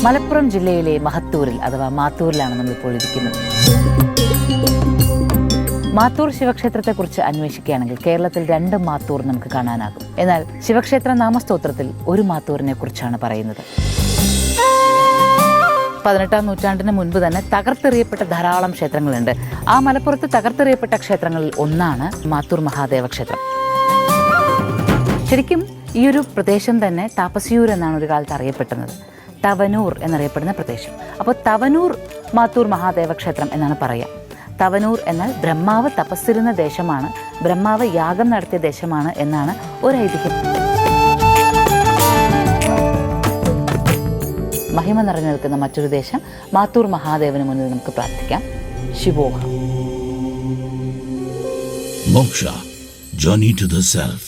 മലപ്പുറം ജില്ലയിലെ മഹത്തൂരിൽ അഥവാ മാത്തൂരിലാണ് നമ്മളിപ്പോൾ ഇരിക്കുന്നത്. മാത്തൂർ ശിവക്ഷേത്രത്തെക്കുറിച്ച് അന്വേഷിക്കുകയാണെങ്കിൽ കേരളത്തിൽ 2 മാത്തൂർ നമുക്ക് കാണാനാകും. എന്നാൽ ശിവക്ഷേത്ര നാമസ്തോത്രത്തിൽ ഒരു മാത്തൂരിനെ കുറിച്ചാണ് പറയുന്നത്. 18-ാം നൂറ്റാണ്ടിന് മുൻപ് തന്നെ തകർത്തെറിയപ്പെട്ട ധാരാളം ക്ഷേത്രങ്ങളുണ്ട്. ആ മലപ്പുറത്ത് തകർത്തെറിയപ്പെട്ട ക്ഷേത്രങ്ങളിൽ ഒന്നാണ് മാത്തൂർ മഹാദേവ ക്ഷേത്രം. ശരിക്കും ഈ ഒരു പ്രദേശം തന്നെ താപസിയൂർ എന്നാണ് ഒരു കാലത്ത് അറിയപ്പെടുന്നത്. തവനൂർ എന്നറിയപ്പെടുന്ന പ്രദേശം. അപ്പോൾ തവനൂർ മാത്തൂർ മഹാദേവ ക്ഷേത്രം എന്നാണ് പറയുക. തവനൂർ എന്നാൽ ബ്രഹ്മാവ് തപസ്സിരുന്ന ദേശമാണ്, ബ്രഹ്മാവ് യാഗം നടത്തിയ ദേശമാണ് എന്നാണ് ഒരു ഐതിഹ്യം. മഹിമ നിറഞ്ഞു നിൽക്കുന്ന മറ്റൊരു ദേശം മാത്തൂർ മഹാദേവന് മുന്നിൽ നമുക്ക് പ്രാർത്ഥിക്കാം. ശിവോഹം. Moksha, journey to the self.